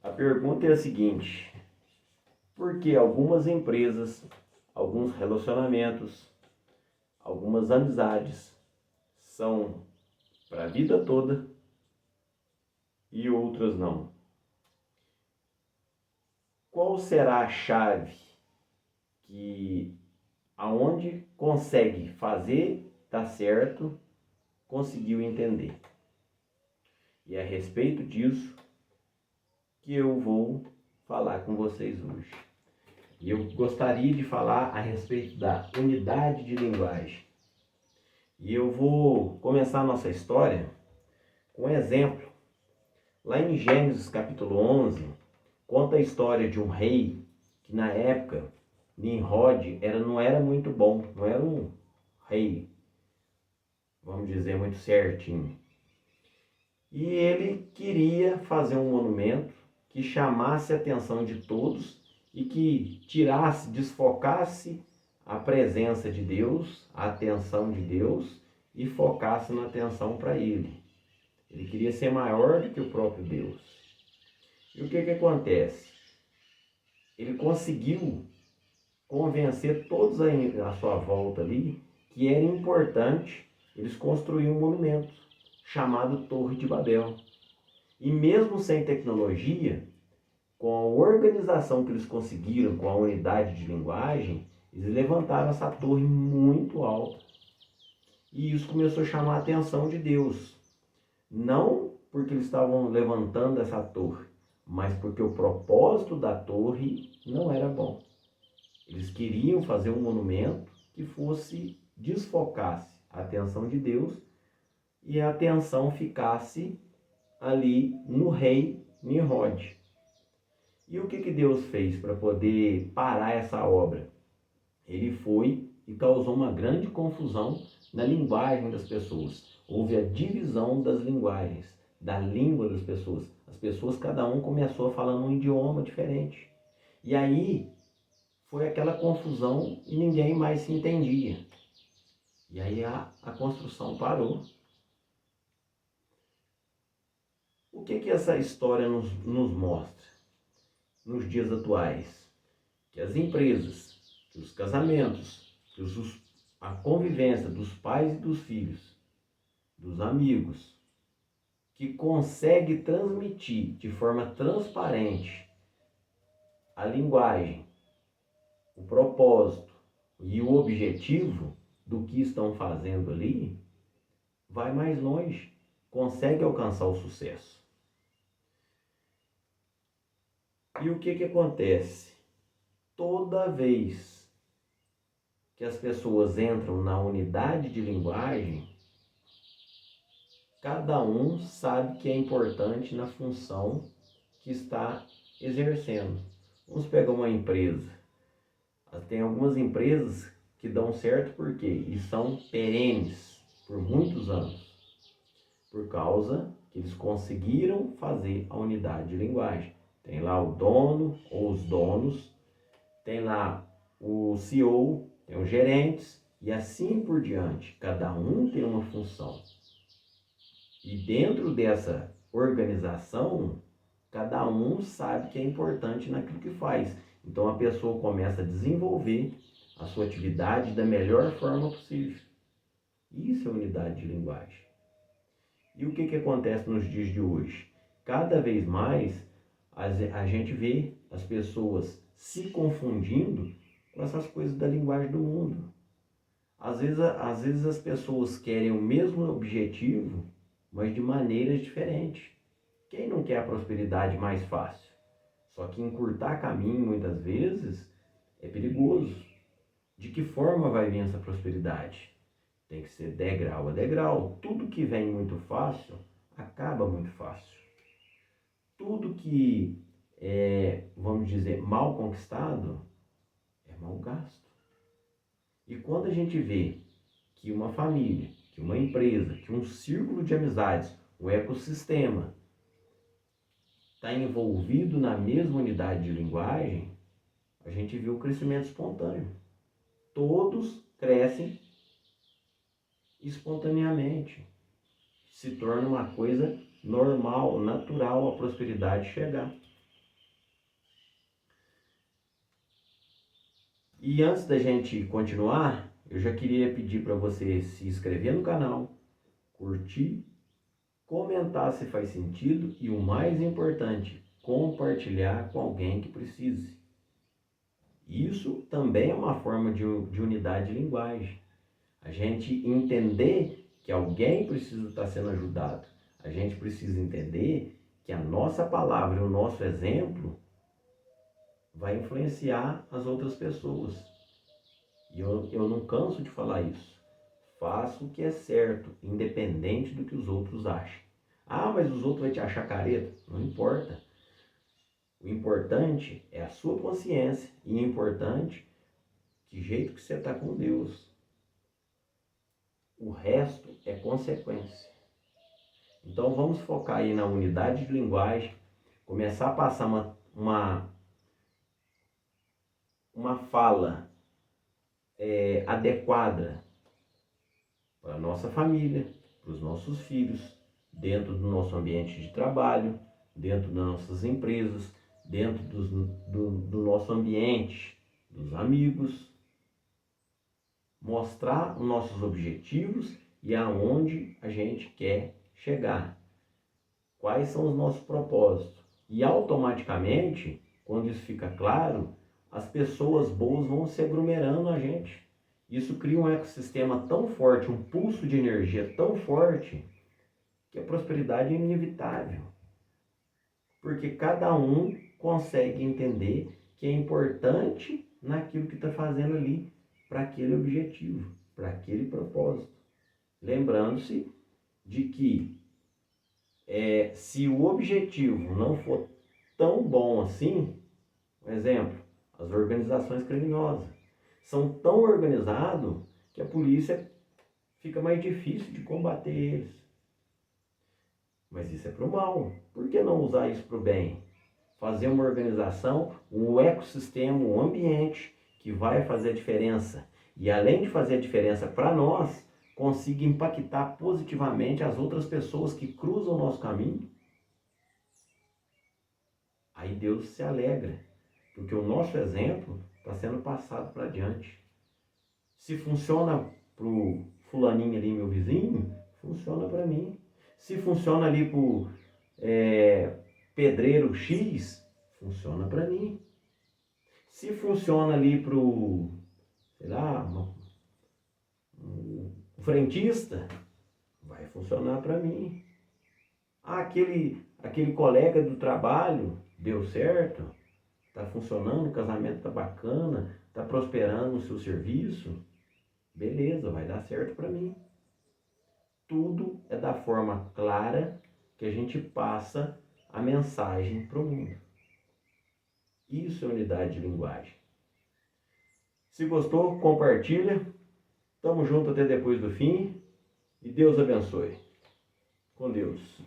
A pergunta é a seguinte: por que algumas empresas, alguns relacionamentos, algumas amizades são para a vida toda e outras não? Qual será a chave que aonde consegue fazer dar certo, conseguiu entender? E é a respeito disso que eu vou falar com vocês hoje. E eu gostaria de falar a respeito da unidade de linguagem. E eu vou começar a nossa história com um exemplo. Lá em Gênesis capítulo 11, conta a história de um rei que na época, Nimrod, não era muito bom, não era um rei, vamos dizer, muito certinho. E ele queria fazer um monumento que chamasse a atenção de todos e que tirasse, desfocasse a presença de Deus, a atenção de Deus e focasse na atenção para ele. Ele queria ser maior do que o próprio Deus. E o que acontece? Ele conseguiu convencer todos à sua volta ali que era importante eles construírem um monumento chamado Torre de Babel. E mesmo sem tecnologia, com a organização que eles conseguiram, com a unidade de linguagem, eles levantaram essa torre muito alta. E isso começou a chamar a atenção de Deus. Não porque eles estavam levantando essa torre, mas porque o propósito da torre não era bom. Eles queriam fazer um monumento que desfocasse a atenção de Deus e a atenção ficasse ali no rei Nimrod. E o que Deus fez para poder parar essa obra? Ele foi e causou uma grande confusão na linguagem das pessoas. Houve a divisão das linguagens, da língua das pessoas. As pessoas, cada um começou a falar um idioma diferente. E aí foi aquela confusão e ninguém mais se entendia. E aí a construção parou. O que essa história nos mostra nos dias atuais? Que as empresas, que os casamentos, que a convivência dos pais e dos filhos, dos amigos, que consegue transmitir de forma transparente a linguagem, o propósito e o objetivo do que estão fazendo ali, vai mais longe, consegue alcançar o sucesso. E o que acontece? Toda vez que as pessoas entram na unidade de linguagem, cada um sabe que é importante na função que está exercendo. Vamos pegar uma empresa. Tem algumas empresas que dão certo por quê? E são perenes por muitos anos. Por causa que eles conseguiram fazer a unidade de linguagem. Tem lá o dono ou os donos, tem lá o CEO, tem os gerentes e assim por diante. Cada um tem uma função. E dentro dessa organização, cada um sabe que é importante naquilo que faz. Então a pessoa começa a desenvolver a sua atividade da melhor forma possível. Isso é unidade de linguagem. E o que acontece nos dias de hoje? Cada vez mais a gente vê as pessoas se confundindo com essas coisas da linguagem do mundo. Às vezes as pessoas querem o mesmo objetivo, mas de maneiras diferentes. Quem não quer a prosperidade mais fácil? Só que encurtar caminho, muitas vezes, é perigoso. De que forma vai vir essa prosperidade? Tem que ser degrau a degrau. Tudo que vem muito fácil, acaba muito fácil. Tudo que é, vamos dizer, mal conquistado, é mal gasto. E quando a gente vê que uma família, que uma empresa, que um círculo de amizades, um ecossistema, está envolvido na mesma unidade de linguagem, a gente vê o crescimento espontâneo. Todos crescem espontaneamente. Se torna uma coisa normal, natural a prosperidade chegar. E antes da gente continuar, eu já queria pedir para você se inscrever no canal, curtir, comentar se faz sentido e o mais importante, compartilhar com alguém que precise. Isso também é uma forma de unidade de linguagem. A gente entender que alguém precisa estar sendo ajudado. A gente precisa entender que a nossa palavra e o nosso exemplo vai influenciar as outras pessoas. E eu não canso de falar isso. Faça o que é certo, independente do que os outros achem. Ah, mas os outros vão te achar careta. Não importa. O importante é a sua consciência. E o importante, que jeito que você está com Deus. O resto é consequência. Então vamos focar aí na unidade de linguagem. Começar a passar uma fala adequada para a nossa família, para os nossos filhos, dentro do nosso ambiente de trabalho, dentro das nossas empresas, dentro do nosso ambiente, dos amigos. Mostrar os nossos objetivos e aonde a gente quer chegar. Quais são os nossos propósitos. E automaticamente, quando isso fica claro, as pessoas boas vão se aglomerando a gente. Isso cria um ecossistema tão forte, um pulso de energia tão forte, que a prosperidade é inevitável. Porque cada um consegue entender que é importante naquilo que está fazendo ali, para aquele objetivo, para aquele propósito. Lembrando-se de que se o objetivo não for tão bom assim, por exemplo, as organizações criminosas são tão organizadas que a polícia fica mais difícil de combater eles. Mas isso é para o mal. Por que não usar isso para o bem? Fazer uma organização, um ecossistema, um ambiente que vai fazer a diferença. E além de fazer a diferença para nós, consiga impactar positivamente as outras pessoas que cruzam o nosso caminho. Aí Deus se alegra, porque o nosso exemplo está sendo passado para adiante. Se funciona para o fulaninho ali, meu vizinho, funciona para mim. Se funciona ali para o pedreiro X, funciona para mim. Se funciona ali para o, sei lá, um frentista, vai funcionar para mim. Ah, aquele colega do trabalho deu certo, está funcionando, o casamento está bacana, está prosperando o seu serviço, beleza, vai dar certo para mim. Tudo é da forma clara que a gente passa a mensagem para o mundo. Isso é unidade de linguagem. Se gostou, compartilha. Tamo junto até depois do fim. E Deus abençoe. Com Deus.